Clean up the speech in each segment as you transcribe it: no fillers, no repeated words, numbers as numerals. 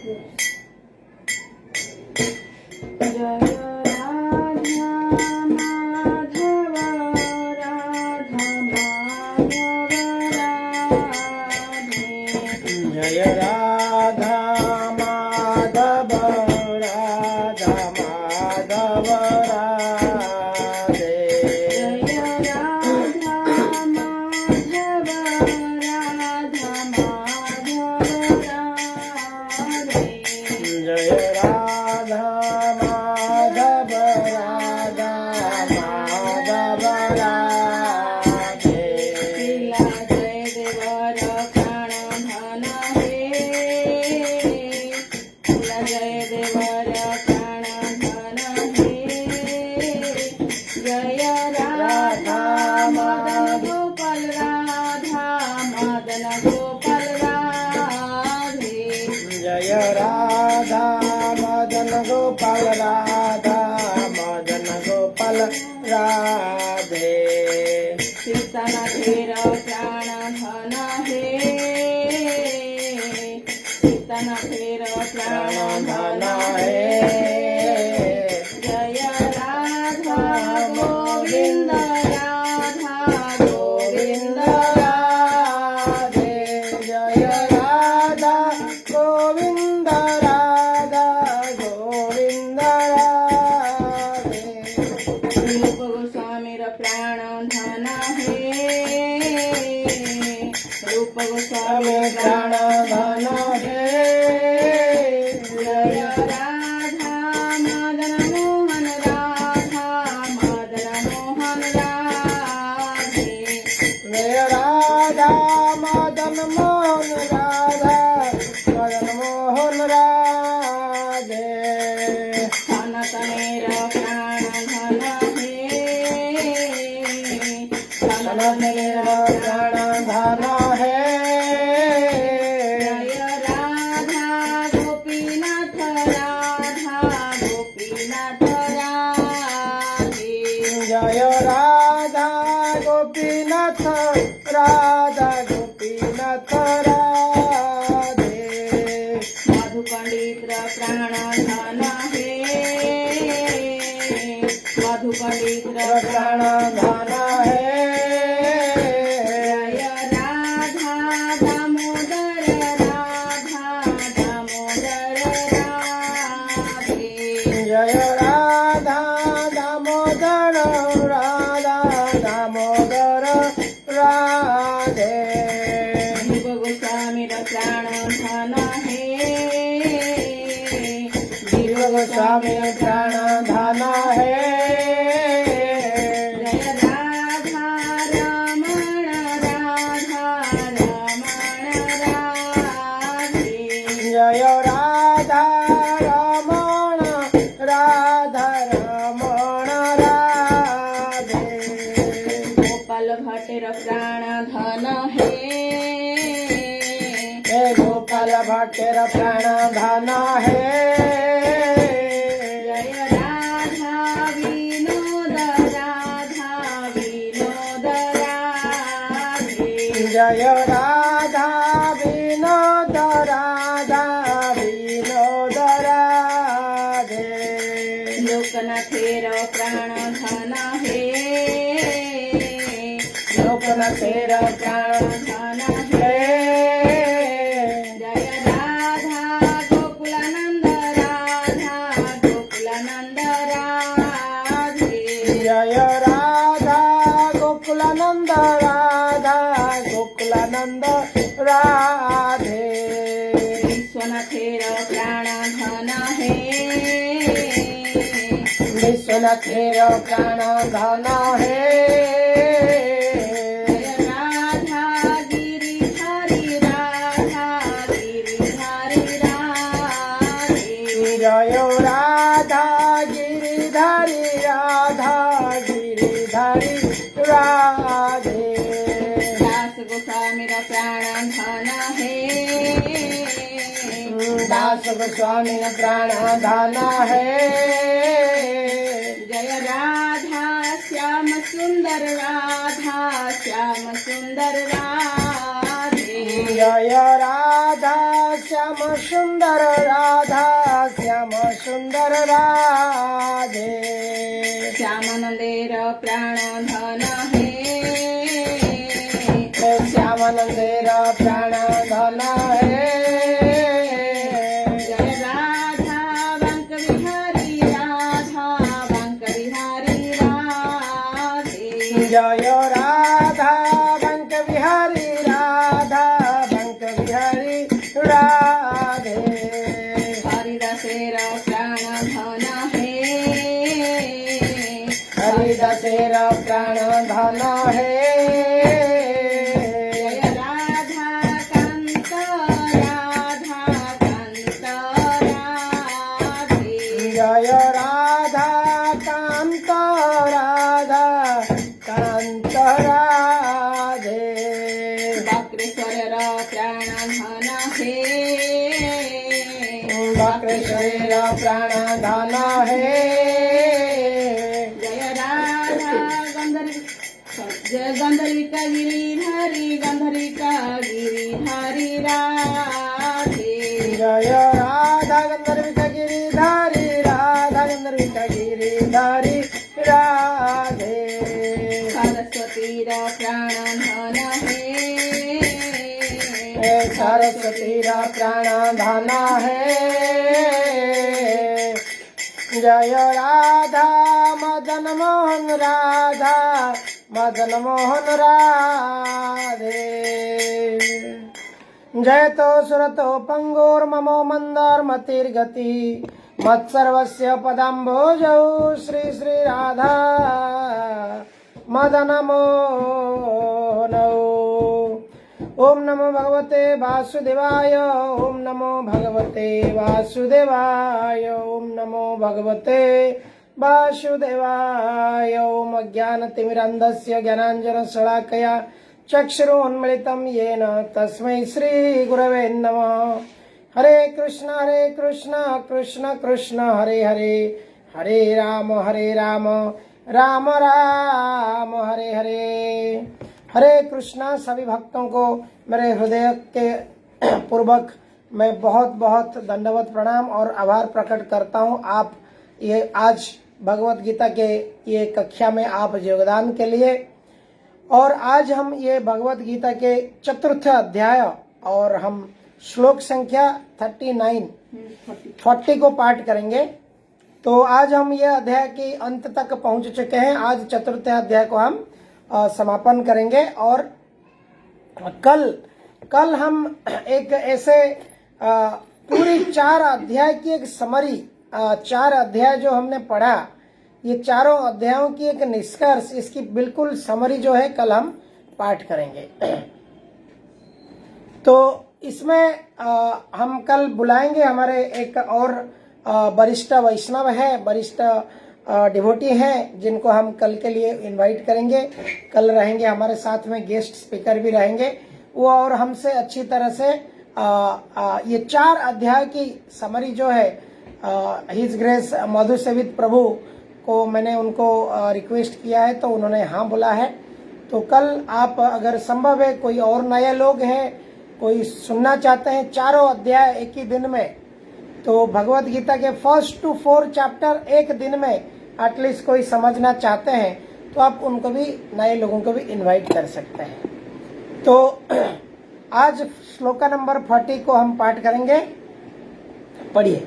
जय राधा माधव राधा माधव राधे। जय राधा माधव राधा माधव राधे। जय राधा माधव राधा माधव राधे। श्रीला जय देवर प्राण धन हे। श्रीला जय देवर प्राण धन हे। जय राधा मदन गोपाल राधा मदन गोपाल राधे। जय राधा मदन गोपाल राधा मदन गोपाल राधे। कीर्तन तेर प्राण धन हे। कीर्तन तेर प्राण धन हे। जय राधा गोविंद राधा गोविंद राधे। जय राधा गोविंद राधा गोविंद राधे। रूप गोस्वामीर प्राण धन हे। रूप गोस्वामी प्राण धन हे। जय राधा मदन मोहन राधा मदन मोहन राधे। जय राधा मदन मोहन राधा मदन मोहन राधे। सनातनेर प्राण धन हे। सनातनेर प्राण धन हे। जय राधा गोपीनाथ राधा गोपीनाथ राधे। जय राधा गोपीनाथ राधा गोपीनाथ राधे। मधु पंडित प्राण धन हे। मधु पंडित प्राण धन हे। जय राधा दामोदर राधा दामोदर राधे। जय राधा दामोदर राधा दामोदर राधे। जीव गोस्वामीर प्राण धन हे। जीव गोस्वामी प्राण धन हे। जय राधा रमण राधा रमण राधे। जय राधा रमण राधा रमण राधे। गोपाल भट्टेर प्राण धन हे। हे गोपाल भट्टेर प्राण धन हे। जय राधा विनोद राधा विनोद राधे। जय राधा विनोद राधा विनोद राधे। लोकनाथेर प्राण धन हे। लोकनाथेर प्राण धन हे। जय राधा गोकुलानंद राधा गोकुलानंद राधे। जय राधा गोकुलानंद राधा गोकुलानंद राधे। विश्वनाथेर प्राण धन हे। विश्वनाथेर प्राण धन हे। जय राधा गिरिधारी राधा गिरिधारी राधे। जय राधा गिरिधारी राधा गिरिधारी राधे। दास गोस्वामीर प्राण धन हे। दास गोस्वामी प्राण धन हे। जय राधा श्याम सुंदर राधा श्याम सुंदर राधे। जय राधा श्याम सुंदर राधा श्याम सुंदर राधे श्यामानंदेर प्राण धन हे श्यामानंदेर प्राण धन हे जय राधा बंक बिहारी राधा बंक बिहारी राधे जय राधा बंक बिहारी राधा बंक बिहारी राधे हरिदासेर प्राण धन हे हरिदासेर प्राण धन हे जय राधा कांत राधे जय राधा कांत राधा कांत राधे वक्रेश्वर प्राण धन हे वक्रेश्वर प्राण धन हे जय राधा गंधर्विका गिरिधारी राधे जय राधा गंधर्विका गिरिधारी राधा गंधर्विका गिरिधारी राधे सरस्वतीर प्राण धन हे सरस्वतीर प्राण धन हे जय राधा मदन मोहन राधा मदन मोहन राधे जय तो सुरतो पंगोर्ममो मंदारमतिर्गति मत्सर्वस्य पदाम्भोजौ श्री श्री राधा मदन मोहनौ ओम नमो भगवते वासुदेवाय ओम नमो भगवते वासुदेवाय ओम नमो भगवते वासुदेवाय ओम अज्ञानतिमिरन्धस्य ज्ञानाञ्जनशलाकया चक्षुरुन्मिलितं येन तस्मै श्रीगुरवे नमः हरे कृष्ण कृष्ण कृष्ण हरे हरे हरे राम राम राम हरे हरे हरे कृष्णा। सभी भक्तों को मेरे हृदय के पूर्वक मैं बहुत बहुत दंडवत प्रणाम और आभार प्रकट करता हूँ। आप ये आज भगवत गीता के ये कक्षा में आप योगदान के लिए। और आज हम ये भगवत गीता के चतुर्थ अध्याय और हम श्लोक संख्या 40 को पाठ करेंगे। तो आज हम ये अध्याय के अंत तक पहुंच चुके हैं। आज चतुर्थ अध्याय को हम समापन करेंगे और कल हम एक ऐसे पूरी 4 अध्याय की एक समरी 4 अध्याय जो हमने पढ़ा, ये चारों अध्यायों की एक निष्कर्ष, इसकी बिल्कुल समरी जो है कल हम पाठ करेंगे। तो इसमें हम कल बुलाएंगे हमारे एक और वरिष्ठ वैष्णव है, वरिष्ठ डिवोटी हैं, जिनको हम कल के लिए इनवाइट करेंगे। कल रहेंगे हमारे साथ में, गेस्ट स्पीकर भी रहेंगे वो, और हमसे अच्छी तरह से ये 4 अध्याय की समरी जो है हिज ग्रेस मधु सेवित प्रभु को मैंने उनको रिक्वेस्ट किया है, तो उन्होंने हाँ बोला है। तो कल आप अगर संभव है, कोई और नए लोग हैं, कोई सुनना चाहते हैं 4 अध्याय एक ही दिन में, तो भगवत गीता के 1 to 4 चैप्टर एक दिन में एटलीस्ट कोई समझना चाहते हैं, तो आप उनको भी, नए लोगों को भी इनवाइट कर सकते हैं। तो आज श्लोका नंबर 40 को हम पाठ करेंगे। पढ़िए।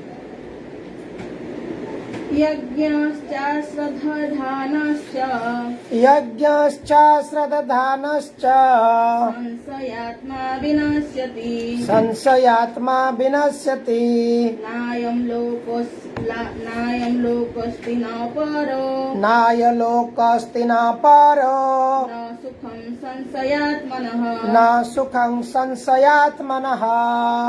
यज्ञश्च श्रद्धानश्च संशयात्मा विनश्यति नायं लोकोऽस्ति न परो न सुखं संशयात्मनः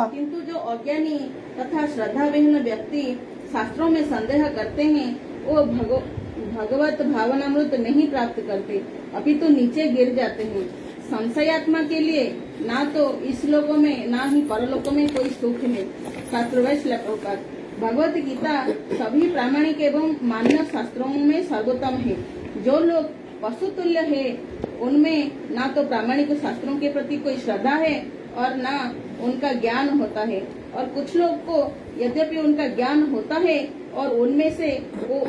किंतु जो अज्ञानी तथा श्रद्धा विहीन व्यक्ति शास्त्रों में संदेह करते हैं, वो भगवत भावनामृत नहीं प्राप्त करते, अपितु नीचे गिर जाते हैं। संशयात्मा के लिए ना तो इस लोकों में ना ही परलोकों में कोई सुख है। शास्त्रवैश्य श्लोक। भगवत गीता सभी प्रामाणिक एवं मान्य शास्त्रों में सर्वोत्तम है। जो लोग पशु तुल्य है, उनमें ना तो प्रामाणिक शास्त्रों के प्रति कोई श्रद्धा है और ना उनका ज्ञान होता है। और कुछ लोग को यद्यपि उनका ज्ञान होता है और उनमें से वो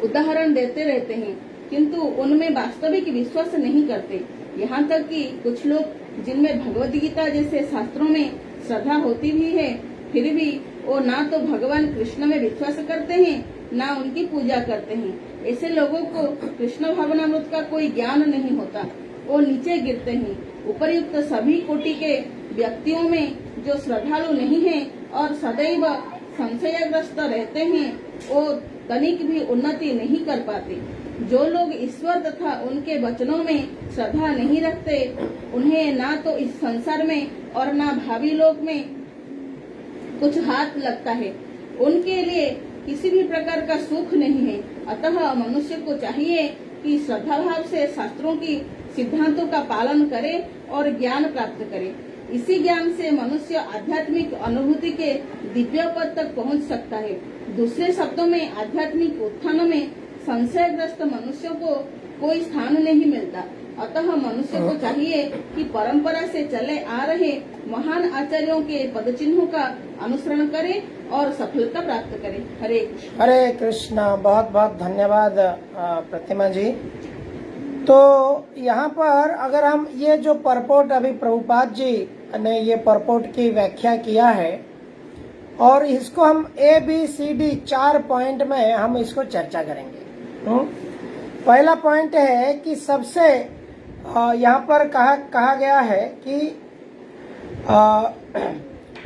उदाहरण देते रहते हैं, किंतु उनमें वास्तविक विश्वास नहीं करते। यहाँ तक कि कुछ लोग जिनमें भगवद गीता जैसे शास्त्रों में श्रद्धा होती भी है, फिर भी वो ना तो भगवान कृष्ण में विश्वास करते हैं, ना उनकी पूजा करते हैं। ऐसे लोगों को कृष्ण भावनामृत का कोई ज्ञान नहीं होता, वो नीचे गिरते हैं। उपर्युक्त सभी कोटि के व्यक्तियों में जो श्रद्धालु नहीं है और सदैव संशयग्रस्त रहते हैं, वो तनिक भी उन्नति नहीं कर पाते। जो लोग ईश्वर तथा उनके वचनों में श्रद्धा नहीं रखते, उन्हें ना तो इस संसार में और ना भावी लोक में कुछ हाथ लगता है। उनके लिए किसी भी प्रकार का सुख नहीं है। अतः मनुष्य को चाहिए कि श्रद्धा भाव से शास्त्रों की सिद्धांतों का पालन करे और ज्ञान प्राप्त करे। इसी ज्ञान से मनुष्य आध्यात्मिक अनुभूति के दिव्य पद तक पहुंच सकता है। दूसरे शब्दों में आध्यात्मिक उत्थान में संशयग्रस्त मनुष्यों को कोई स्थान नहीं मिलता। अतः मनुष्य को चाहिए कि परंपरा से चले आ रहे महान आचार्यों के पदचिन्हों का अनुसरण करे और सफलता प्राप्त करे। हरे कृष्ण। हरे कृष्ण। बहुत बहुत धन्यवाद प्रतिमा जी। तो यहाँ पर अगर हम ये जो परपोर्ट अभी प्रभुपाद जी ने ये परपोर्ट की व्याख्या किया है, और इसको हम ABCD 4 पॉइंट में हम इसको चर्चा करेंगे। पहला पॉइंट है कि सबसे यहाँ पर कहा गया है कि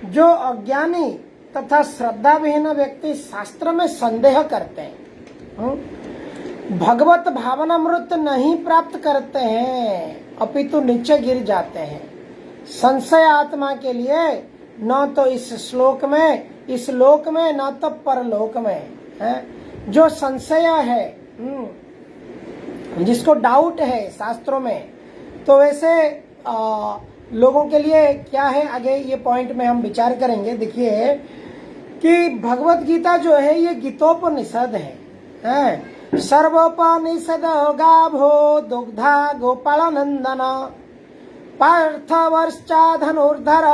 जो अज्ञानी तथा श्रद्धा विहीन व्यक्ति शास्त्र में संदेह करते हैं, भगवत भावनामृत नहीं प्राप्त करते हैं, अपितु नीचे गिर जाते हैं। संशय आत्मा के लिए न तो इस श्लोक में, इस लोक में, न तो परलोक में है। जो संशय है, जिसको डाउट है शास्त्रों में, तो वैसे लोगों के लिए क्या है, आगे ये पॉइंट में हम विचार करेंगे। देखिए कि भगवत गीता जो है ये गीतोपनिषद है। सर्वोपनिषद गाभो दुग्धा गोपाल नंदन पार्थ वर्षा धनुर्धर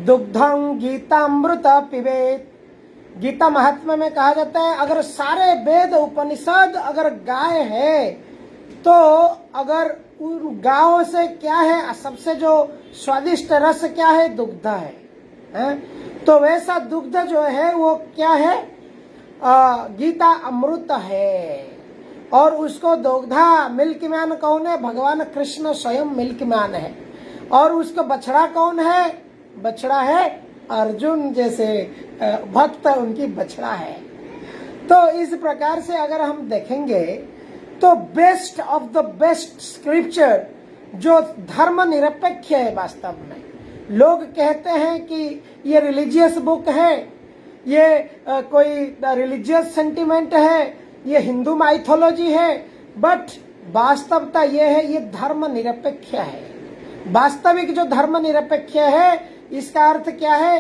दुग्धं गीतामृत पिबेत। गीता महात्म्य में कहा जाता है, अगर सारे वेद उपनिषद अगर गाय है, तो अगर उन गायों से क्या है, सबसे जो स्वादिष्ट रस क्या है, दुग्ध है। तो वैसा दुग्ध जो है वो क्या है, गीता अमृत है। और उसको दुग्धा मिल्क मैन कौन है, भगवान कृष्ण स्वयं मिल्क मैन है। और उसका बछड़ा कौन है, बछड़ा है अर्जुन जैसे भक्त, उनकी बछड़ा है। तो इस प्रकार से अगर हम देखेंगे तो best of the best scripture जो धर्म निरपेक्ष है। वास्तव में लोग कहते हैं कि ये रिलीजियस बुक है, ये कोई रिलीजियस सेंटिमेंट है, ये हिंदू माइथोलॉजी है, बट वास्तवता ये है, ये धर्म निरपेक्ष है। वास्तविक जो धर्म निरपेक्ष है, इसका अर्थ क्या है,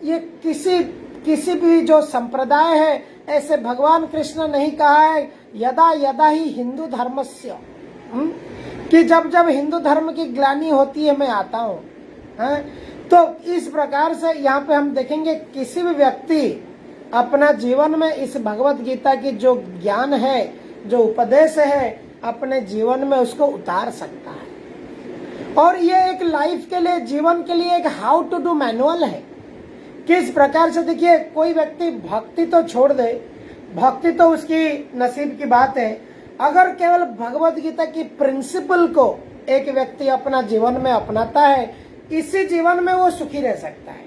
ये किसी भी जो संप्रदाय है, ऐसे भगवान कृष्ण नहीं कहा है यदा यदा ही हिंदू धर्मस्य, कि जब जब हिंदू धर्म की ग्लानि होती है मैं आता हूँ। तो इस प्रकार से यहाँ पे हम देखेंगे किसी भी व्यक्ति अपना जीवन में इस भगवत गीता की जो ज्ञान है, जो उपदेश है, अपने जीवन में उसको उतार सकता है। और ये एक लाइफ के लिए, जीवन के लिए एक हाउ टू डू मैनुअल है। किस प्रकार से, देखिए कोई व्यक्ति भक्ति तो छोड़ दे, भक्ति तो उसकी नसीब की बात है। अगर केवल भगवत गीता की प्रिंसिपल को एक व्यक्ति अपना जीवन में अपनाता है, इसी जीवन में वो सुखी रह सकता है।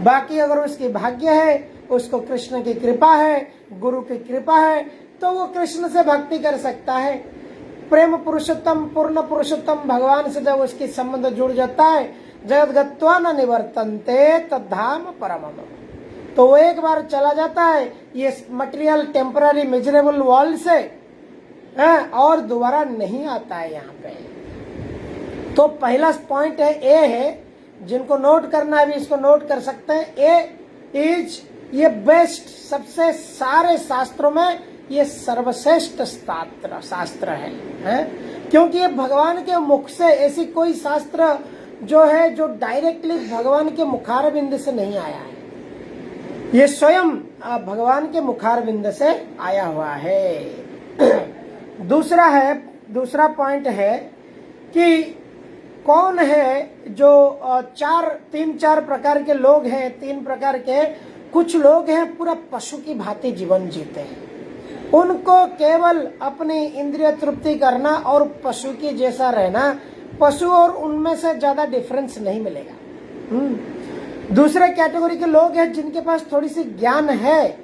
बाकी अगर उसकी भाग्य है, उसको कृष्ण की कृपा है, गुरु की कृपा है, तो वो कृष्ण से भक्ति कर सकता है। प्रेम पुरुषोत्तम, पूर्ण पुरुषोत्तम भगवान से जब उसकी संबंध जुड़ जाता है, जगत गत्वा न निवर्तन्ते तद्धाम परमम, तो वो एक बार चला जाता है ये मटेरियल टेम्पररी मिजरेबल वर्ल्ड से, और दोबारा नहीं आता है यहाँ पे। तो पहला पॉइंट है, ए है, जिनको नोट करना है भी इसको नोट कर सकते हैं। ए इज, ये बेस्ट, सबसे सारे शास्त्रों में ये सर्वश्रेष्ठ शास्त्र है। क्योंकि ये भगवान के मुख से, ऐसी कोई शास्त्र जो है जो डायरेक्टली भगवान के मुखारविंद से नहीं आया है, ये स्वयं भगवान के मुखारविंद से आया हुआ है। दूसरा पॉइंट है कि कौन है जो तीन चार प्रकार के लोग हैं, तीन प्रकार के कुछ लोग हैं पूरा पशु की भांति जीवन जीते हैं, उनको केवल अपनी इंद्रिय तृप्ति करना और पशु की जैसा रहना, पशु और उनमें से ज्यादा डिफरेंस नहीं मिलेगा। दूसरे कैटेगरी के लोग हैं जिनके पास थोड़ी सी ज्ञान है,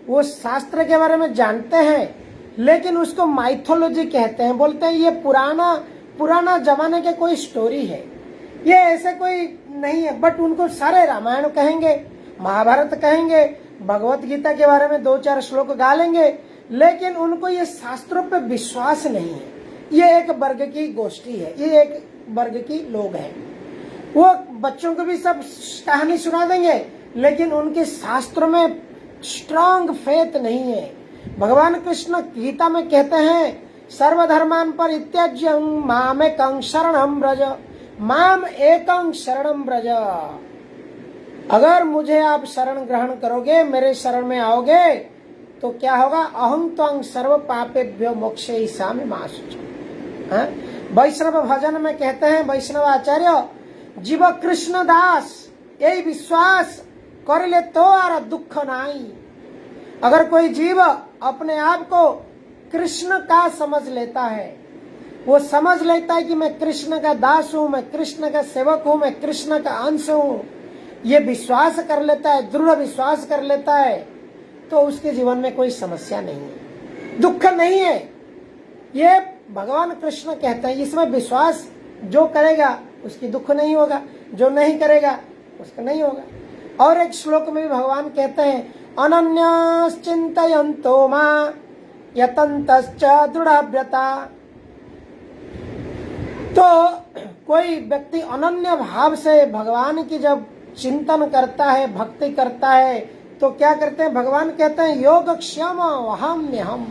वो शास्त्र के बारे में जानते हैं, लेकिन उसको माइथोलॉजी कहते हैं, बोलते हैं ये पुराना जमाने के कोई स्टोरी है, ये ऐसे कोई नहीं है। बट उनको सारे रामायण कहेंगे, महाभारत कहेंगे, भगवत गीता के बारे में 2-4 श्लोक गा लेंगे, लेकिन उनको ये शास्त्रों पे विश्वास नहीं है। ये एक वर्ग की गोष्ठी है, ये एक वर्ग की लोग हैं। वो बच्चों को भी सब कहानी सुना देंगे, लेकिन उनके शास्त्रों में स्ट्रांग फेथ नहीं है। भगवान कृष्ण गीता में कहते हैं सर्वधर्मान परित्यज्य मामेकं शरणं व्रज, माम एकं शरणं व्रज। अगर मुझे आप शरण ग्रहण करोगे, मेरे शरण में आओगे, तो क्या होगा? अहं त्वं सर्व पापेभ्यो मोक्षयिष्यामि मा शुचि। वैष्णव भजन में कहते हैं वैष्णव आचार्य, जीव कृष्ण दास यही विश्वास कर ले तो आर दुख नाई। अगर कोई जीव अपने आप को कृष्ण का समझ लेता है, वो समझ लेता है कि मैं कृष्ण का दास हूँ, मैं कृष्ण का सेवक हूँ, मैं कृष्ण का अंश हूँ, ये विश्वास कर लेता है, दृढ़ विश्वास कर लेता है, तो उसके जीवन में कोई समस्या नहीं है, दुख नहीं है। ये भगवान कृष्ण कहते हैं इसमें विश्वास जो करेगा उसकी दुख नहीं होगा, जो नहीं करेगा उसका नहीं होगा। और एक श्लोक में भी भगवान कहते हैं अनन्यश्चिन्तयन्तो मां यतन्तश्च दृढ़व्रता। तो कोई व्यक्ति अनन्य भाव से भगवान की जब चिंतन करता है, भक्ति करता है, तो क्या करते हैं? भगवान कहते हैं योगक्षेम वहाम्यहम्।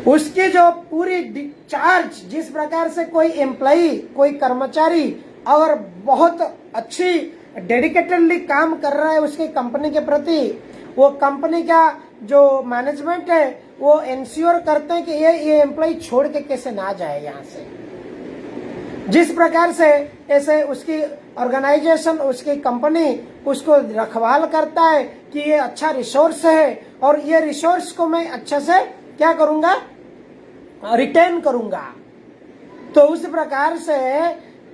उसकी जो पूरी चार्ज, जिस प्रकार से कोई एम्प्लॉई, कोई कर्मचारी अगर बहुत अच्छी डेडिकेटेडली काम कर रहा है उसकी कंपनी के प्रति, वो कंपनी का जो मैनेजमेंट है वो इंश्योर करते हैं कि ये एम्प्लॉई छोड़ के कैसे ना जाए यहाँ से। जिस प्रकार से ऐसे उसकी ऑर्गेनाइजेशन, उसकी कंपनी उसको रखवाल करता है कि ये अच्छा रिसोर्स है और ये रिसोर्स को मैं अच्छा से क्या करूंगा? रिटेन करूंगा। तो उस प्रकार से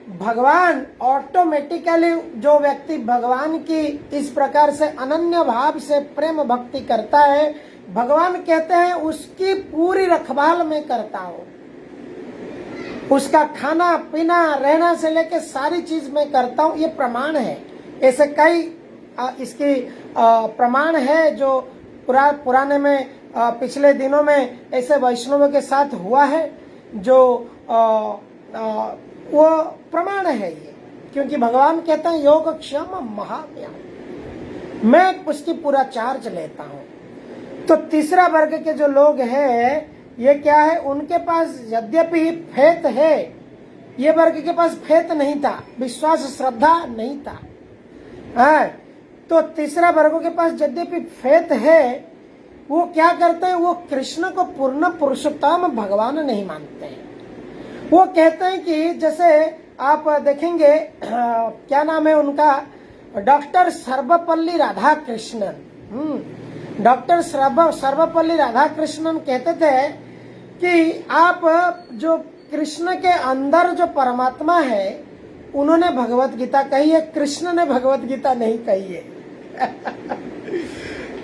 भगवान ऑटोमेटिकली, जो व्यक्ति भगवान की इस प्रकार से अनन्य भाव से प्रेम भक्ति करता है, भगवान कहते हैं उसकी पूरी रखवाल मैं करता हूँ, उसका खाना पीना रहना से लेकर सारी चीज मैं करता हूँ। ये प्रमाण है, ऐसे कई इसकी प्रमाण है जो पुराने में पिछले दिनों में ऐसे वैष्णवों के साथ हुआ है, जो वो प्रमाण है ये, क्योंकि भगवान कहते हैं योगक्षेम वहाम्यहम्, मैं उसकी पूरा चार्ज लेता हूँ। तो तीसरा वर्ग के जो लोग हैं, ये क्या है? उनके पास यद्यपि फेथ है, ये वर्ग के पास फेथ नहीं था, विश्वास श्रद्धा नहीं था। तो तीसरा वर्ग के पास यद्यपि फेथ है, वो क्या करते हैं? वो कृष्ण को पूर्ण पुरुषोत्तम भगवान नहीं मानते हैं। वो कहते हैं कि जैसे आप देखेंगे, क्या नाम है उनका, डॉक्टर सर्वपल्ली राधाकृष्णन। डॉक्टर सर्वपल्ली राधाकृष्णन कहते थे कि आप जो कृष्ण के अंदर जो परमात्मा है, उन्होंने भगवत गीता कही है, कृष्ण ने भगवत गीता नहीं कही है।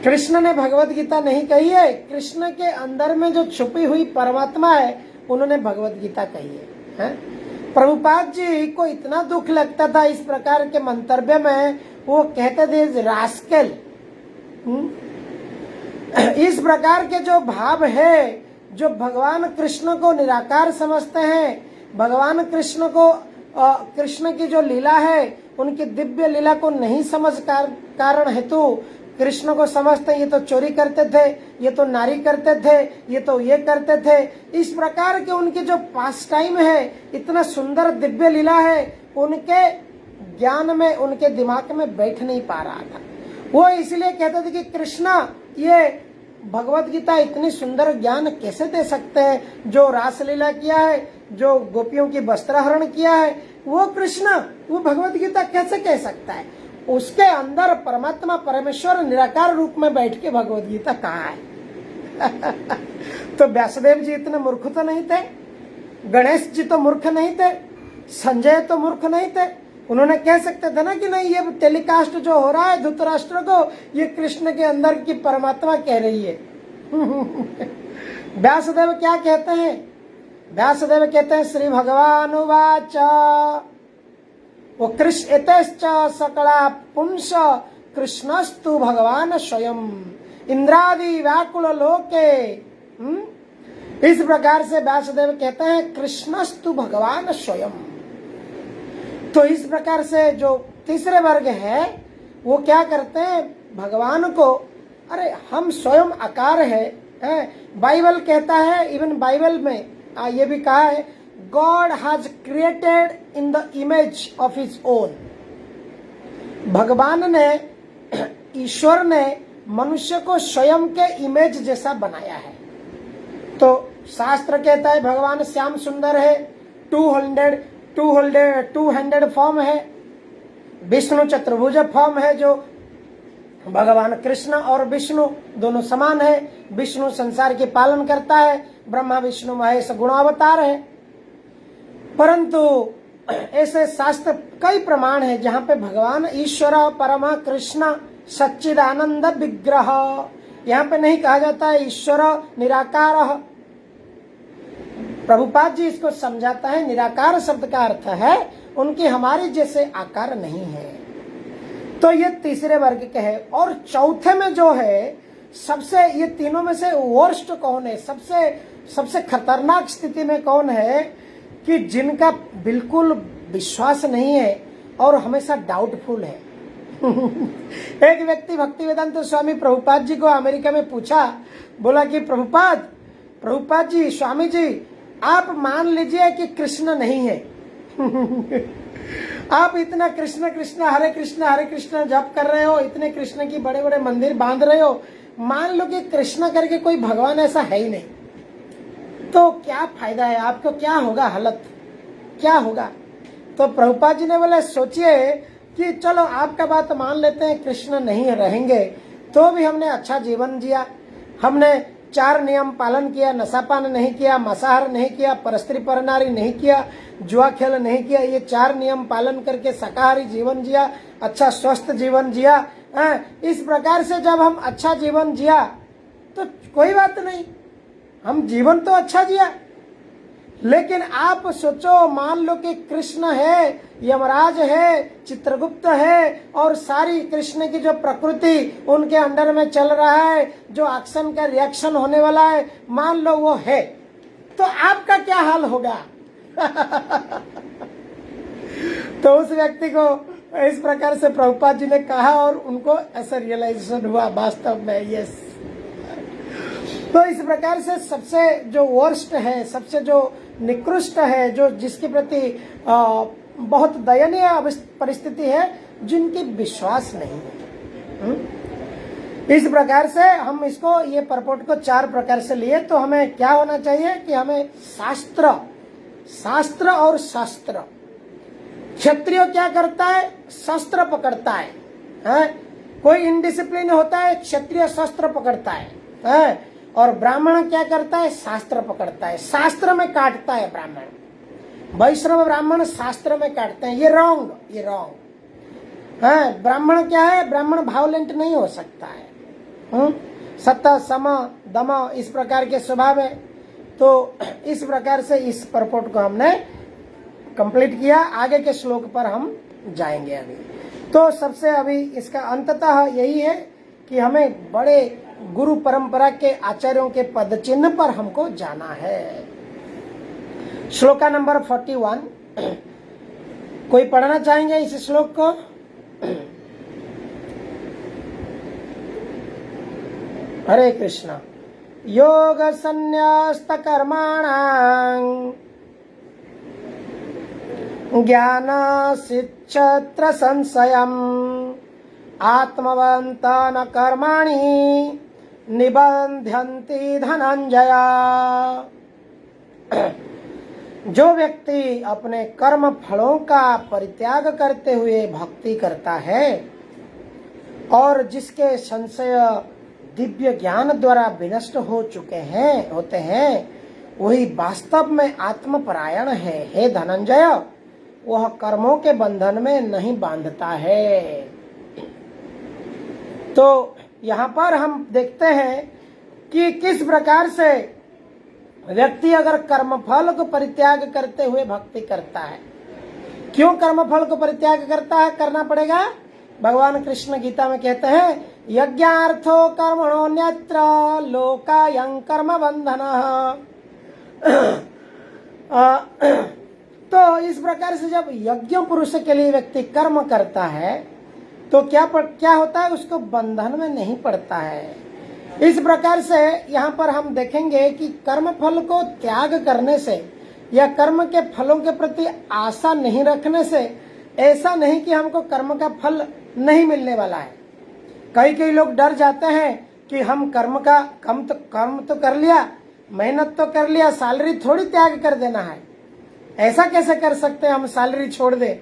कृष्ण ने भगवत गीता नहीं कही है, कृष्ण के अंदर में जो छुपी हुई परमात्मा है उन्होंने भगवत गीता कही है। प्रभुपाद जी को इतना दुख लगता था इस प्रकार के मंतव्य में, वो कहते थे रास्केल। इस प्रकार के जो भाव है, जो भगवान कृष्ण को निराकार समझते हैं, भगवान कृष्ण को कृष्ण की जो लीला है उनकी दिव्य लीला को नहीं समझ कारण हेतु कृष्ण को समझते ये तो चोरी करते थे, ये तो नारी करते थे, ये तो ये करते थे। इस प्रकार के उनके जो पास टाइम है, इतना सुंदर दिव्य लीला है, उनके ज्ञान में, उनके दिमाग में बैठ नहीं पा रहा था। वो इसलिए कहते थे कि कृष्णा ये भगवत गीता इतनी सुंदर ज्ञान कैसे दे सकते हैं, जो रासलीला किया है, जो गोपियों की वस्त्रहरण किया है, वो कृष्ण वो भगवत गीता कैसे कह सकता है? उसके अंदर परमात्मा परमेश्वर निराकार रूप में बैठ के भगवत गीता कहाँ है? तो व्यासदेव जी इतने मूर्ख तो नहीं थे, गणेश जी तो मूर्ख नहीं थे, संजय तो मूर्ख नहीं थे। उन्होंने कह सकते थे ना कि नहीं, ये टेलीकास्ट जो हो रहा है धृतराष्ट्र को, ये कृष्ण के अंदर की परमात्मा कह रही है। व्यासदेव क्या कहते हैं? व्यासदेव कहते हैं श्री भगवान उवाच वो कृष्ण एतश्च सकला पुंस कृष्णस्तु भगवान स्वयं इंद्रादि व्याकुल लोके। इस प्रकार से व्यासदेव कहते हैं कृष्णस्तु भगवान स्वयं। तो इस प्रकार से जो तीसरे वर्ग है वो क्या करते हैं? भगवान को, अरे हम स्वयं आकार है। बाइबल कहता है, इवन बाइबल में ये भी कहा है, God has created in the image of his own. भगवान ने, ईश्वर ने मनुष्य को स्वयं के इमेज जैसा बनाया है। तो शास्त्र कहता है भगवान श्याम सुंदर है, टू हैंडेड फॉर्म है, विष्णु चतुर्भुज फॉर्म है, जो भगवान कृष्ण और विष्णु दोनों समान है। विष्णु संसार के पालन करता है, ब्रह्मा विष्णु महेश गुणावतार है। परंतु ऐसे शास्त्र कई प्रमाण है जहाँ पे भगवान ईश्वर परमा कृष्ण सच्चिदानंद विग्रह, यहाँ पे नहीं कहा जाता है ईश्वर निराकार। प्रभुपाद जी इसको समझाता है, निराकार शब्द का अर्थ है उनके हमारे जैसे आकार नहीं है। तो ये तीसरे वर्ग के है। और चौथे में जो है सबसे, ये तीनों में से वर्स्ट कौन है, सबसे खतरनाक स्थिति में कौन है? कि जिनका बिल्कुल विश्वास नहीं है और हमेशा डाउटफुल है। एक व्यक्ति भक्तिवेदांत स्वामी प्रभुपाद जी को अमेरिका में पूछा, बोला कि प्रभुपाद जी, स्वामी जी, आप मान लीजिए कि कृष्ण नहीं है। आप इतना कृष्ण कृष्ण हरे कृष्ण जप कर रहे हो, इतने कृष्ण की बड़े बड़े मंदिर बांध रहे हो, मान लो कि कृष्ण करके कोई भगवान ऐसा है ही नहीं, तो क्या फायदा है? आपको क्या होगा, हालत क्या होगा? तो प्रभुपाद जी ने बोला सोचिए कि चलो आपका बात मान लेते हैं, कृष्ण नहीं रहेंगे तो भी हमने अच्छा जीवन जिया, हमने 4 नियम पालन किया, नशापान नहीं किया, मांसाहार नहीं किया, परस्त्री परनारी नहीं किया, जुआ खेल नहीं किया, ये 4 नियम पालन करके शाकाहारी जीवन जिया, अच्छा स्वस्थ जीवन जिया। इस प्रकार से जब हम अच्छा जीवन जिया तो कोई बात नहीं, हम जीवन तो अच्छा जिया। लेकिन आप सोचो, मान लो कि कृष्ण है, यमराज है, चित्रगुप्त है, और सारी कृष्ण की जो प्रकृति उनके अंडर में चल रहा है, जो एक्शन का रिएक्शन होने वाला है, मान लो वो है, तो आपका क्या हाल होगा? तो उस व्यक्ति को इस प्रकार से प्रभुपाद जी ने कहा और उनको ऐसा रियलाइजेशन हुआ वास्तव में, यस। तो इस प्रकार से सबसे जो वर्स्ट है, सबसे जो निकृष्ट है, जो जिसके प्रति बहुत दयनीय परिस्थिति है, जिनकी विश्वास नहीं है। इस प्रकार से हम इसको, ये परपोर्ट को 4 प्रकार से लिए। तो हमें क्या होना चाहिए कि हमें शास्त्र और शास्त्र। क्षत्रिय क्या करता है? शस्त्र पकड़ता है? कोई इनडिसिप्लिन होता है, क्षत्रिय शस्त्र पकड़ता है? और ब्राह्मण क्या करता है? शास्त्र पकड़ता है, शास्त्र में काटता है ब्राह्मण। वैष्णव ब्राह्मण शास्त्र में काटते हैं, ये रॉन्ग है। ब्राह्मण क्या है? ब्राह्मण वायलेंट नहीं हो सकता है। सत्य सम दम इस प्रकार के स्वभाव है। तो इस प्रकार से इस परपोर्ट को हमने कंप्लीट किया। आगे के श्लोक पर हम जाएंगे अभी। तो सबसे अभी इसका अंततः यही है कि हमें बड़े गुरु परंपरा के आचार्यों के पद चिन्ह पर हमको जाना है। श्लोका नंबर 41 कोई पढ़ना चाहेंगे इस श्लोक को? हरे कृष्णा। योग संन्यास्त कर्माणां ज्ञान शिक्षत्र संशयम् आत्मवन्त न कर्माणि निबध्यन्ति धनंजय। जो व्यक्ति अपने कर्म फलों का परित्याग करते हुए भक्ति करता है और जिसके संशय दिव्य ज्ञान द्वारा विनष्ट हो चुके होते हैं, वही वास्तव में आत्मपरायण है। हे धनंजय, वह कर्मों के बंधन में नहीं बांधता है। तो यहाँ पर हम देखते हैं कि किस प्रकार से व्यक्ति अगर कर्मफल को परित्याग करते हुए भक्ति करता है। क्यों कर्मफल को परित्याग करता है? करना पड़ेगा। भगवान कृष्ण गीता में कहते हैं, यज्ञार्थो कर्मणोऽन्यत्र लोकायं कर्म बंधनः। तो इस प्रकार से जब यज्ञ पुरुष के लिए व्यक्ति कर्म करता है तो क्या होता है? उसको बंधन में नहीं पड़ता है। इस प्रकार से यहाँ पर हम देखेंगे कि कर्म फल को त्याग करने से या कर्म के फलों के प्रति आशा नहीं रखने से ऐसा नहीं कि हमको कर्म का फल नहीं मिलने वाला है। कई लोग डर जाते हैं कि हम कर्म तो कर लिया, मेहनत तो कर लिया, सैलरी थोड़ी त्याग कर देना है। ऐसा कैसे कर सकते हैं हम सैलरी छोड़ दे?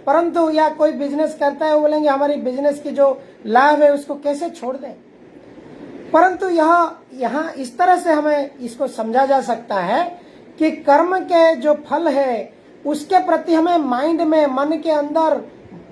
परंतु या कोई बिजनेस करता है, वो बोलेंगे हमारी बिजनेस की जो लाभ है उसको कैसे छोड़ दें। परंतु यहाँ इस तरह से हमें इसको समझा जा सकता है कि कर्म के जो फल है उसके प्रति हमें माइंड में, मन के अंदर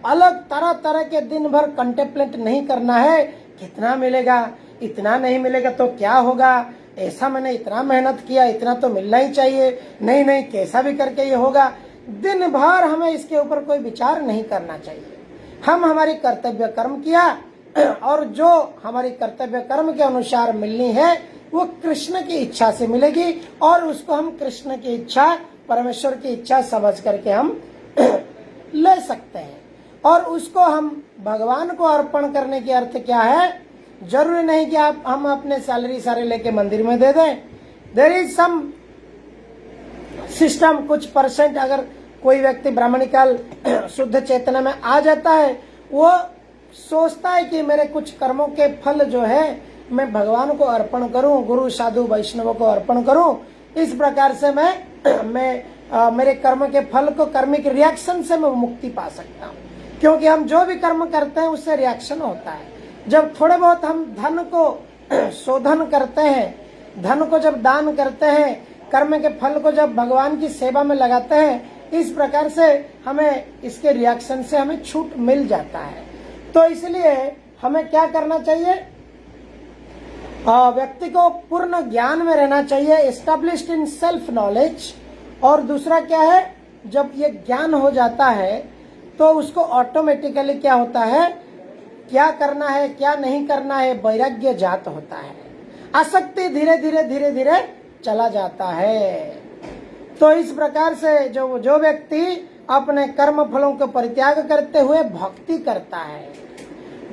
अलग तरह के दिन भर कंटेम्पलेट नहीं करना है। कितना मिलेगा, इतना नहीं मिलेगा तो क्या होगा, ऐसा मैंने इतना मेहनत किया, इतना तो मिलना ही चाहिए, नहीं कैसा भी करके ये होगा। दिन भर हमें इसके ऊपर कोई विचार नहीं करना चाहिए। हम हमारी कर्तव्य कर्म किया और जो हमारी कर्तव्य कर्म के अनुसार मिलनी है वो कृष्ण की इच्छा से मिलेगी और उसको हम कृष्ण की इच्छा, परमेश्वर की इच्छा समझ करके हम ले सकते हैं। और उसको हम भगवान को अर्पण करने के अर्थ क्या है? जरूरी नहीं कि हम अपने सैलरी सारे लेके मंदिर में दे दें। There is some system. कुछ परसेंट अगर कोई व्यक्ति ब्राह्मणिकल शुद्ध चेतना में आ जाता है, वो सोचता है कि मेरे कुछ कर्मों के फल जो है मैं भगवान को अर्पण करूं, गुरु साधु वैष्णव को अर्पण करूं। इस प्रकार से मैं मेरे कर्म के फल को, कर्मिक रिएक्शन से मैं मुक्ति पा सकता हूं। क्योंकि हम जो भी कर्म करते हैं उससे रिएक्शन होता है। जब थोड़े बहुत हम धन को शोधन करते हैं, धन को जब दान करते हैं, कर्म के फल को जब भगवान की सेवा में लगाते हैं, इस प्रकार से हमें इसके रिएक्शन से हमें छूट मिल जाता है। तो इसलिए हमें क्या करना चाहिए? व्यक्ति को पूर्ण ज्ञान में रहना चाहिए, एस्टेब्लिश्ड इन सेल्फ नॉलेज। और दूसरा क्या है? जब ये ज्ञान हो जाता है तो उसको ऑटोमेटिकली क्या होता है, क्या करना है क्या नहीं करना है, वैराग्य जात होता है। आसक्ति धीरे धीरे चला जाता है। तो इस प्रकार से जो व्यक्ति अपने कर्म फलों को परित्याग करते हुए भक्ति करता है,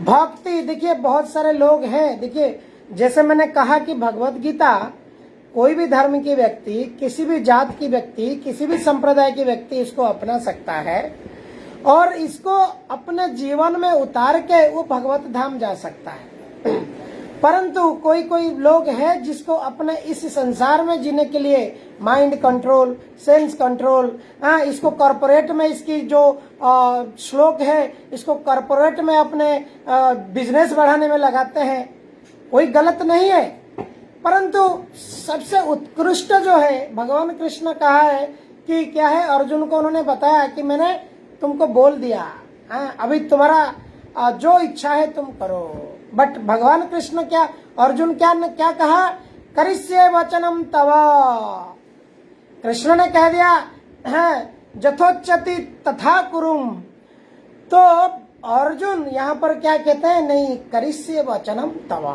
भक्ति देखिए बहुत सारे लोग हैं। देखिए जैसे मैंने कहा कि भगवत गीता कोई भी धर्म की व्यक्ति, किसी भी जात की व्यक्ति, किसी भी संप्रदाय की व्यक्ति इसको अपना सकता है और इसको अपने जीवन में उतार के वो भगवत धाम जा सकता है। परंतु कोई लोग हैं जिसको अपने इस संसार में जीने के लिए माइंड कंट्रोल, सेंस कंट्रोल, इसको कॉर्पोरेट में, इसकी जो श्लोक है इसको कॉर्पोरेट में अपने बिजनेस बढ़ाने में लगाते हैं। कोई गलत नहीं है, परंतु सबसे उत्कृष्ट जो है भगवान कृष्ण कहा है कि क्या है, अर्जुन को उन्होंने बताया कि मैंने तुमको बोल दिया, अभी तुम्हारा जो इच्छा है तुम करो। बट भगवान कृष्ण क्या, अर्जुन क्या कहा? करिष्ये वचनम तव। कृष्ण ने कह दिया जथोच्चति तथा कुरुम। तो अर्जुन यहाँ पर क्या कहते हैं? नहीं, करिष्ये वचनम तव।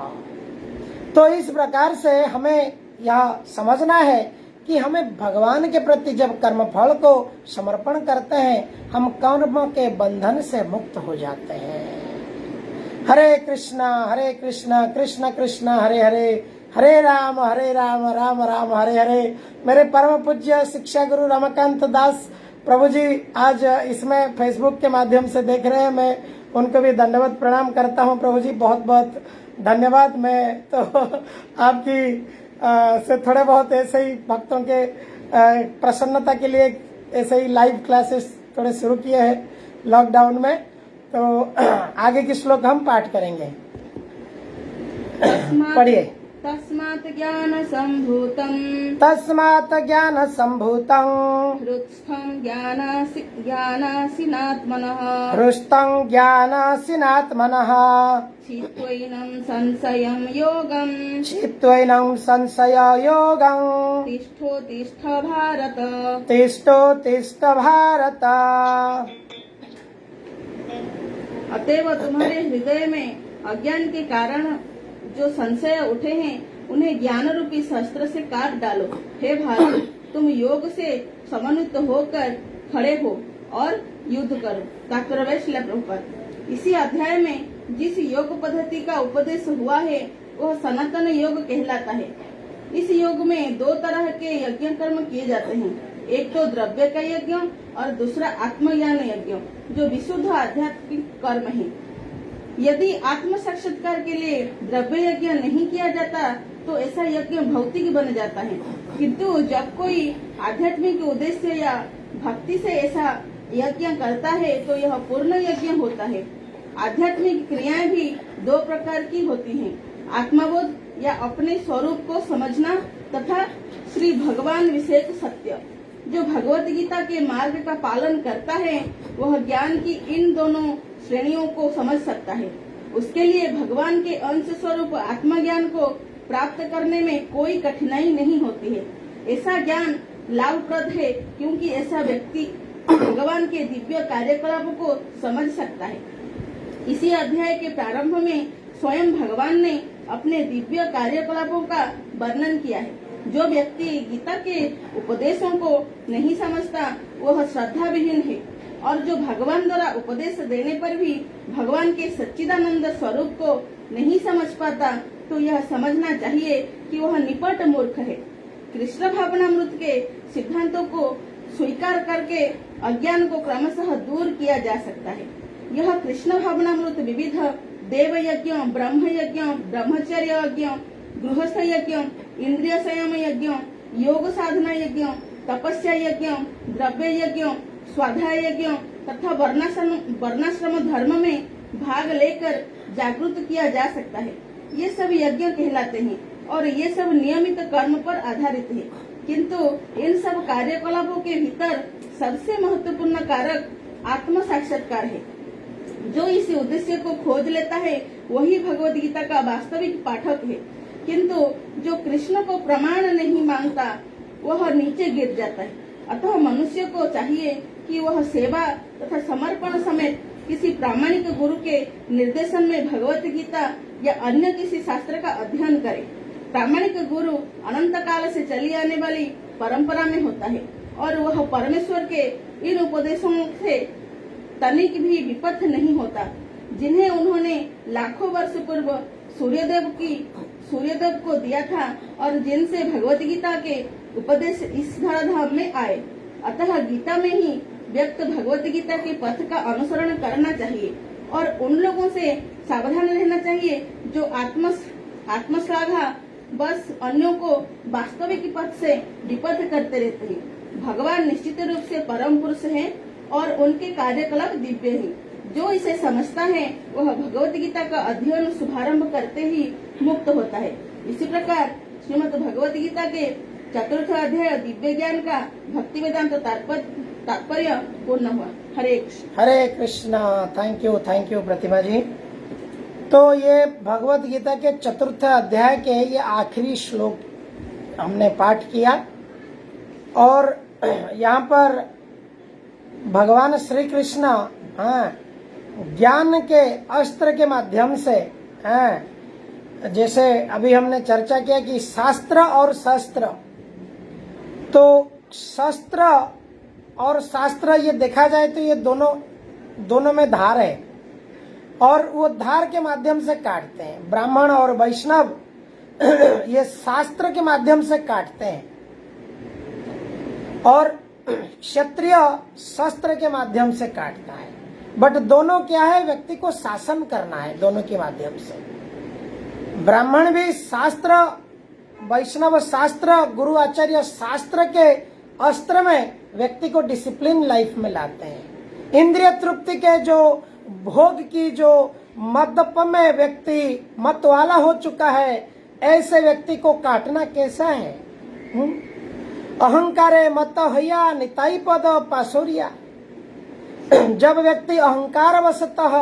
तो इस प्रकार से हमें यह समझना है कि हमें भगवान के प्रति जब कर्मफल को समर्पण करते हैं, हम कर्म के बंधन से मुक्त हो जाते हैं। हरे कृष्णा कृष्ण कृष्ण हरे हरे, हरे राम राम राम हरे हरे। मेरे परम पूज्य शिक्षा गुरु रमाकांत दास प्रभु जी आज इसमें फेसबुक के माध्यम से देख रहे हैं, मैं उनको भी दंडवत प्रणाम करता हूं। प्रभु जी बहुत बहुत धन्यवाद। मैं तो आपकी से थोड़े बहुत ऐसे ही भक्तों के प्रसन्नता के लिए ऐसे ही लाइव क्लासेस थोड़े शुरू किए हैं लॉकडाउन में, तो आगे की श्लोक हम पाठ करेंगे। पढ़िए। तस्मात् ज्ञान संभूतम् हृत्स्थं ज्ञानासीनात्मनः चित्त्वैनं संशय योगम् तिष्ठोतिष्ठ भारत। अतएव तुम्हारे हृदय में अज्ञान के कारण जो संशय उठे हैं उन्हें ज्ञान रूपी शस्त्र से काट डालो। हे भारत, तुम योग से समन्वित होकर खड़े हो और युद्ध करो। तात्पर्य श्रील प्रभुपाद। इसी अध्याय में जिस योग पद्धति का उपदेश हुआ है वह सनातन योग कहलाता है। इस योग में दो तरह के यज्ञ कर्म किए जाते हैं, एक तो द्रव्य का यज्ञ और दूसरा आत्मज्ञान यज्ञ जो विशुद्ध आध्यात्मिक कर्म है। यदि आत्म साक्षात्कार के लिए द्रव्य यज्ञ नहीं किया जाता तो ऐसा यज्ञ भौतिक बन जाता है, किंतु जब कोई आध्यात्मिक उद्देश्य या भक्ति से ऐसा यज्ञ करता है तो यह पूर्ण यज्ञ होता है। आध्यात्मिक क्रियाएं भी दो प्रकार की होती हैं, आत्मबोध या अपने स्वरूप को समझना तथा श्री भगवान विषयक सत्य। जो भगवत गीता के मार्ग का पालन करता है वह ज्ञान की इन दोनों श्रेणियों को समझ सकता है। उसके लिए भगवान के अंश स्वरूप आत्मज्ञान को प्राप्त करने में कोई कठिनाई नहीं होती है। ऐसा ज्ञान लाभप्रद है क्योंकि ऐसा व्यक्ति भगवान के दिव्य कार्यकलापों को समझ सकता है। इसी अध्याय के प्रारंभ में स्वयं भगवान ने अपने दिव्य कार्यकलापों का वर्णन किया है। जो व्यक्ति गीता के उपदेशों को नहीं समझता वह श्रद्धा विहीन है, और जो भगवान द्वारा उपदेश देने पर भी भगवान के सच्चिदानंद स्वरूप को नहीं समझ पाता तो यह समझना चाहिए कि वह निपट मूर्ख है। कृष्ण भावनामृत के सिद्धांतों को स्वीकार करके अज्ञान को क्रमशः दूर किया जा सकता है। यह कृष्ण भावनामृत विविध देव यज्ञ, ब्रह्म यज्ञ, ब्रह्मचर्य यज्ञ, गृहस्थ यज्ञ, इंद्रिय संयम यज्ञ, योग साधना यज्ञ, तपस्या यज्ञ, द्रव्य यज्ञ, स्वाध्याय यज्ञ तथा वर्णाश्रम धर्म में भाग लेकर जागृत किया जा सकता है। ये सब यज्ञ कहलाते हैं और ये सब नियमित कर्म पर आधारित है, किंतु इन सब कार्यकलापों के भीतर सबसे महत्वपूर्ण कारक आत्म साक्षात्कार है। जो इस उद्देश्य को खोज लेता है वही भगवद गीता का वास्तविक पाठक है, किंतु जो कृष्ण को प्रमाण नहीं मांगता वह नीचे गिर जाता है। अतः मनुष्य को चाहिए कि वह सेवा तथा समर्पण समेत किसी प्रामाणिक गुरु के निर्देशन में भगवत गीता या अन्य किसी शास्त्र का अध्ययन करे। प्रामाणिक गुरु अनंत काल से चली आने वाली परंपरा में होता है और वह परमेश्वर के इन उपदेशों से तनिक भी विपथ नहीं होता, जिन्हें उन्होंने लाखों वर्ष पूर्व सूर्यदेव को दिया था और जिनसे भगवत गीता के उपदेश इस धराधाम में आए। अतः गीता में ही व्यक्त भगवत गीता के पथ का अनुसरण करना चाहिए और उन लोगों से सावधान रहना चाहिए जो आत्मश्लाघा बस अन्यों को वास्तविक पथ से विपथ करते रहते हैं। भगवान निश्चित रूप से परम पुरुष हैं और उनके कार्यकलाप दिव्य हैं। जो इसे समझता है वह भगवत गीता का अध्ययन शुभारंभ करते ही मुक्त होता है। इसी प्रकार श्रीमद् भगवत गीता के चतुर्थ अध्याय दिव्य ज्ञान का भक्ति वेदांत तात्पर्य पूर्ण हुआ। हरे कृष्ण। थैंक यू प्रतिमा जी। तो ये भगवत गीता के चतुर्थ अध्याय के ये आखिरी श्लोक हमने पाठ किया और यहाँ पर भगवान श्री कृष्ण ज्ञान के अस्त्र के माध्यम से जैसे अभी हमने चर्चा किया कि शास्त्र और शस्त्र, तो शस्त्र और शास्त्र ये देखा जाए तो ये दोनों में धार है। और वो धार के माध्यम से काटते हैं। ब्राह्मण और वैष्णव ये शास्त्र के माध्यम से काटते हैं और क्षत्रिय शस्त्र के माध्यम से काटता है। बट दोनों क्या है, व्यक्ति को शासन करना है दोनों के माध्यम से। ब्राह्मण भी शास्त्र, वैष्णव शास्त्र, गुरु आचार्य शास्त्र के अस्त्र में व्यक्ति को डिसिप्लिन लाइफ में लाते हैं। इंद्रिय तृप्ति के जो भोग की जो मद्दप में व्यक्ति मत वाला हो चुका है, ऐसे व्यक्ति को काटना कैसा है? अहंकारे मत हया निताई पद पासोरिया। जब व्यक्ति अहंकार वशतः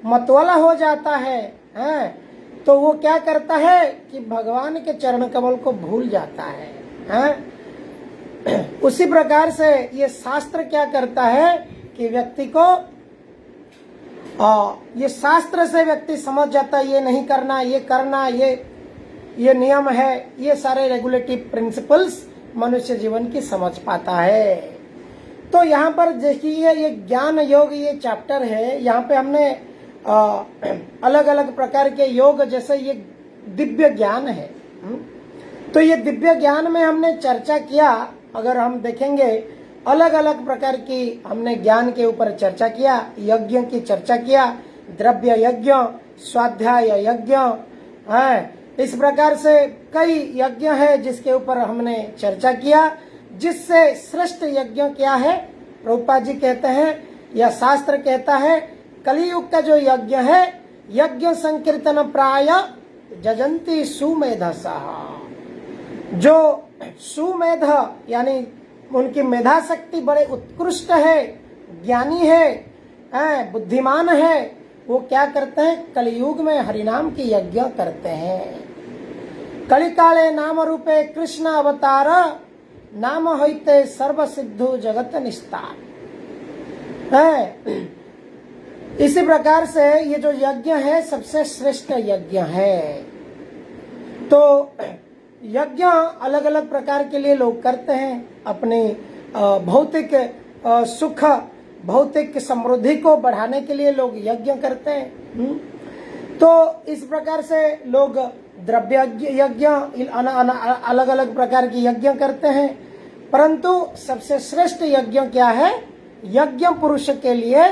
मतवाला हो जाता है तो वो क्या करता है कि भगवान के चरण कमल को भूल जाता है। उसी प्रकार से ये शास्त्र क्या करता है कि व्यक्ति को ये शास्त्र से व्यक्ति समझ जाता है, ये नहीं करना, ये करना, ये नियम है, ये सारे रेगुलेटिव प्रिंसिपल्स मनुष्य जीवन की समझ पाता है। तो यहाँ पर देखिए ये ज्ञान योग ये चैप्टर है। यहाँ पे हमने अलग अलग प्रकार के योग, जैसे ये दिव्य ज्ञान है। तो ये दिव्य ज्ञान में हमने चर्चा किया। अगर हम देखेंगे अलग अलग प्रकार की हमने ज्ञान के ऊपर चर्चा किया, यज्ञ की चर्चा किया, द्रव्य यज्ञ, स्वाध्याय यज्ञ है, इस प्रकार से कई यज्ञ है जिसके ऊपर हमने चर्चा किया। जिससे श्रेष्ठ यज्ञ क्या है, प्रभुपाद जी कहते हैं या शास्त्र कहता है, कलियुग का जो यज्ञ है, यज्ञ संकीर्तन प्राय जजंती सुमेधसा। जो सुमेध यानी उनकी मेधा शक्ति बड़े उत्कृष्ट है, ज्ञानी है, बुद्धिमान है, वो क्या करते हैं, कलियुग में हरिनाम की यज्ञ करते हैं। कलिकाले नाम रूपे कृष्ण अवतार, नाम होते सर्व सिद्धु जगत निस्तार। इसी प्रकार से ये जो यज्ञ है सबसे श्रेष्ठ यज्ञ है। तो यज्ञ अलग अलग प्रकार के लिए लोग करते हैं, अपनी भौतिक सुख, भौतिक समृद्धि को बढ़ाने के लिए लोग यज्ञ करते हैं। तो इस प्रकार से लोग द्रव्य यज्ञ, अलग अलग प्रकार की यज्ञ करते हैं। परंतु सबसे श्रेष्ठ यज्ञ क्या है, यज्ञ पुरुष के लिए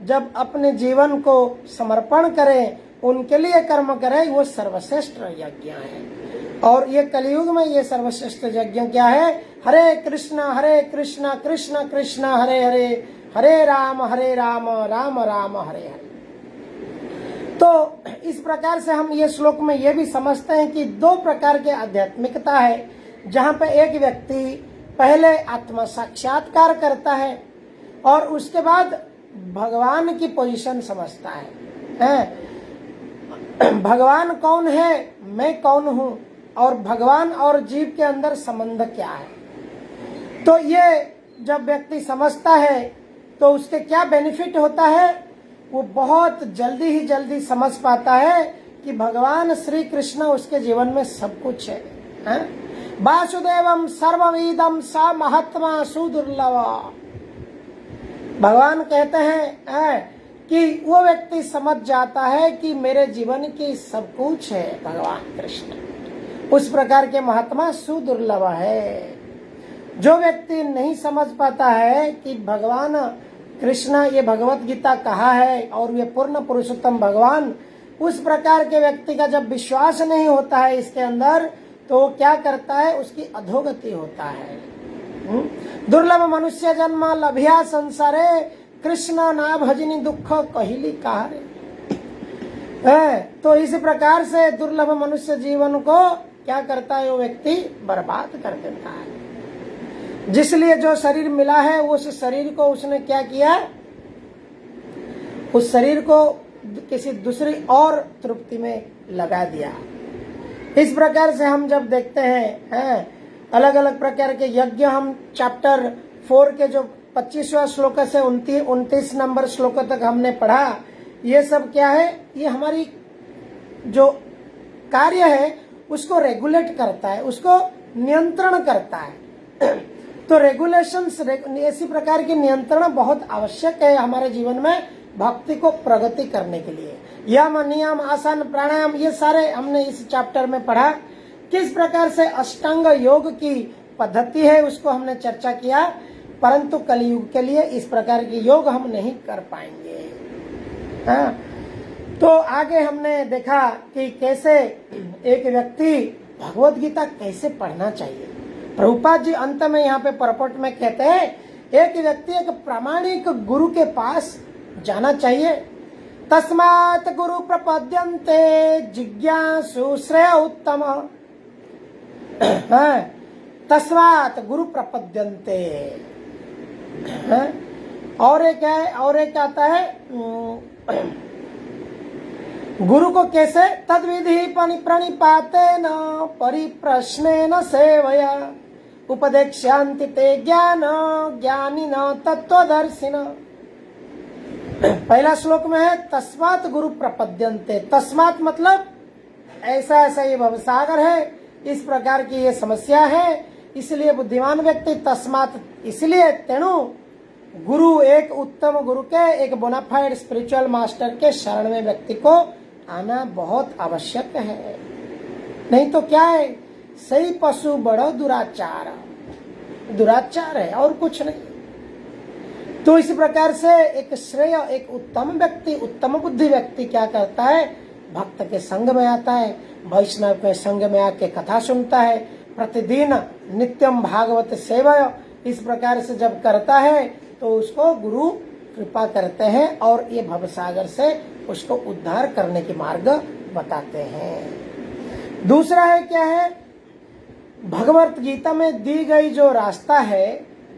जब अपने जीवन को समर्पण करें, उनके लिए कर्म करें, वो सर्वश्रेष्ठ यज्ञ है। और ये कलियुग में ये सर्वश्रेष्ठ यज्ञ क्या है, हरे कृष्ण कृष्ण कृष्ण हरे हरे, हरे राम राम राम हरे हरे। तो इस प्रकार से हम ये श्लोक में ये भी समझते हैं कि दो प्रकार के आध्यात्मिकता है, जहाँ पे एक व्यक्ति पहले आत्म साक्षात्कार करता है और उसके बाद भगवान की पोजीशन समझता है। भगवान कौन है, मैं कौन हूँ, और भगवान और जीव के अंदर संबंध क्या है। तो ये जब व्यक्ति समझता है तो उसके क्या बेनिफिट होता है, वो बहुत जल्दी ही जल्दी समझ पाता है कि भगवान श्री कृष्ण उसके जीवन में सब कुछ है। वासुदेवम सर्वविदम सा महात्मा सुदुर्लभ। भगवान कहते हैं कि वो व्यक्ति समझ जाता है कि मेरे जीवन की सब कुछ है भगवान कृष्ण। उस प्रकार के महात्मा सुदुर्लभ है। जो व्यक्ति नहीं समझ पाता है कि भगवान कृष्ण ये भगवत गीता कहा है और ये पूर्ण पुरुषोत्तम भगवान, उस प्रकार के व्यक्ति का जब विश्वास नहीं होता है इसके अंदर, तो वो क्या करता है, उसकी अधोगति होता है। दुर्लभ मनुष्य जन्म लभिया संसारे, कृष्ण ना भजनी दुख कहिली कहारे। तो इस प्रकार से दुर्लभ मनुष्य जीवन को क्या करता है, वो व्यक्ति बर्बाद कर देता है। जिसलिए जो शरीर मिला है उस शरीर को उसने क्या किया, उस शरीर को किसी दूसरी और तृप्ति में लगा दिया। इस प्रकार से हम जब देखते हैं अलग अलग प्रकार के यज्ञ, हम चैप्टर 4 के जो 25वां श्लोक से 29 नंबर श्लोक तक हमने पढ़ा, ये सब क्या है, ये हमारी जो कार्य है उसको रेगुलेट करता है, उसको नियंत्रण करता है। तो रेगुलेशंस, ऐसी प्रकार के नियंत्रण बहुत आवश्यक है हमारे जीवन में, भक्ति को प्रगति करने के लिए। यम, नियम, आसन, प्राणायाम, ये सारे हमने इस चैप्टर में पढ़ा। किस प्रकार से अष्टांग योग की पद्धति है उसको हमने चर्चा किया, परंतु कलयुग के लिए इस प्रकार की योग हम नहीं कर पाएंगे। हाँ, तो आगे हमने देखा कि कैसे एक व्यक्ति भगवत गीता कैसे पढ़ना चाहिए। प्रभुपाद जी अंत में यहाँ पे परपट में कहते हैं एक व्यक्ति एक प्रामाणिक गुरु के पास जाना चाहिए। तस्मात् गुरु प्रपद्यन्ते जिज्ञासु श्रेय उत्तम। तस्मात् गुरु प्रपद्यन्ते। और एक है, और एक आता है गुरु को कैसे तद्विधि प्रणिपातेन परिप्रश्नेन सेवया उपदेक्ष्यन्ति ते ज्ञान ज्ञानिन तत्वदर्शिन। पहला श्लोक में है तस्मात् गुरु प्रपद्यन्ते। तस्मात् मतलब ऐसा ऐसा ये भवसागर है, इस प्रकार की ये समस्या है, इसलिए बुद्धिमान व्यक्ति तस्मात्, इसलिए तेणु गुरु, एक उत्तम गुरु के, एक बोनाफाइड स्पिरिचुअल मास्टर के शरण में व्यक्ति को आना बहुत आवश्यक है। नहीं तो क्या है, सही पशु बड़ो दुराचार, दुराचार है और कुछ नहीं। तो इस प्रकार से एक श्रेय, एक उत्तम व्यक्ति, उत्तम बुद्धि व्यक्ति क्या करता है, भक्त के संग में आता है, वैष्णव के संग में आके कथा सुनता है, प्रतिदिन नित्यम भागवत सेवा, इस प्रकार से जब करता है तो उसको गुरु कृपा करते हैं और ये भवसागर से उसको उद्धार करने के मार्ग बताते हैं। दूसरा है क्या है, भगवत गीता में दी गई जो रास्ता है,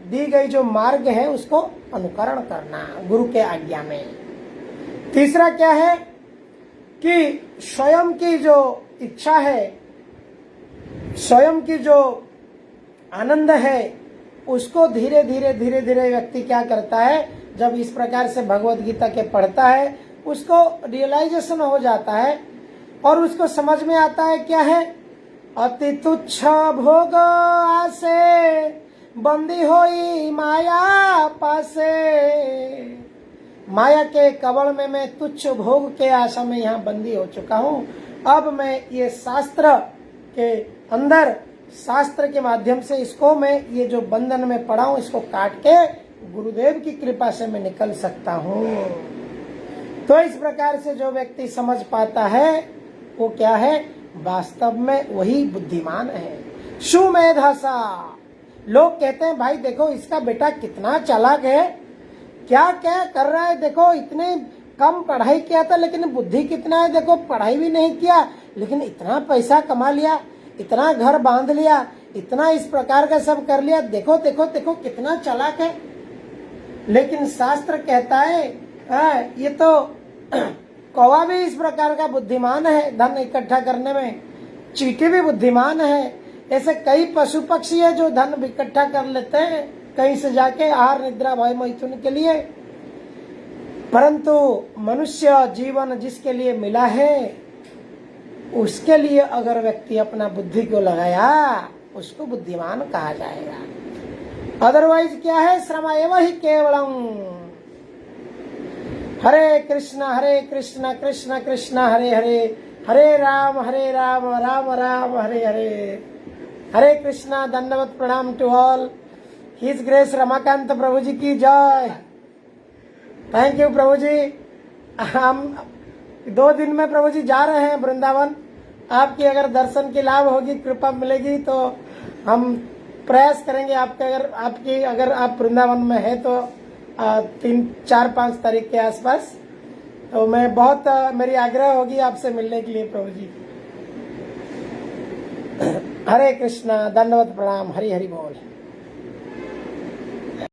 दी गई जो मार्ग है उसको अनुकरण करना गुरु के आज्ञा में। तीसरा क्या है कि स्वयं की जो इच्छा है, स्वयं की जो आनंद है, उसको धीरे धीरे धीरे धीरे व्यक्ति क्या करता है, जब इस प्रकार से भगवत गीता के पढ़ता है उसको रियलाइजेशन हो जाता है और उसको समझ में आता है क्या है, अति तुच्छ भोग आसे बंदी होई माया पासे। माया के कवल में मैं तुच्छ भोग के आशा में यहाँ बंदी हो चुका हूँ। अब मैं ये शास्त्र के अंदर, शास्त्र के माध्यम से इसको मैं, ये जो बंधन में पड़ा हूँ इसको काट के गुरुदेव की कृपा से मैं निकल सकता हूँ। तो इस प्रकार से जो व्यक्ति समझ पाता है वो क्या है, वास्तव में वही बुद्धिमान है। सुमेधासा, लोग कहते हैं भाई देखो इसका बेटा कितना चालाक है, क्या क्या कर रहा है, देखो इतने कम पढ़ाई किया था लेकिन बुद्धि कितना है, देखो पढ़ाई भी नहीं किया लेकिन इतना पैसा कमा लिया, इतना घर बांध लिया, इतना इस प्रकार का सब कर लिया, देखो देखो देखो कितना चालाक है। लेकिन शास्त्र कहता है ये तो कौवा भी इस प्रकार का बुद्धिमान है, धन इकट्ठा करने में, चींटी भी बुद्धिमान है। ऐसे कई पशु पक्षी है जो धन इकट्ठा कर लेते हैं कहीं से जाके आहार निद्रा भय मैथुन के लिए, परंतु मनुष्य जीवन जिसके लिए मिला है उसके लिए अगर व्यक्ति अपना बुद्धि को लगाया उसको बुद्धिमान कहा जाएगा। अदरवाइज क्या है, श्रम एवं ही केवलम। हरे कृष्णा कृष्ण कृष्ण हरे हरे, हरे राम राम राम हरे हरे। हरे कृष्णा, दंडवत प्रणाम to all. His grace Ramakant Prabhu ji की जय। Thank you Prabhu ji. हम 2 दिन में प्रभु जी जा रहे हैं वृंदावन। आपकी अगर दर्शन की लाभ होगी, कृपा मिलेगी तो हम प्रयास करेंगे आपके अगर आप वृंदावन में है तो 3, 4, 5 तारीख के आसपास, तो मैं बहुत मेरी आग्रह होगी आपसे मिलने के लिए प्रभु जी। हरे कृष्णा, दंडवत प्रणाम, हरि हरि बोल।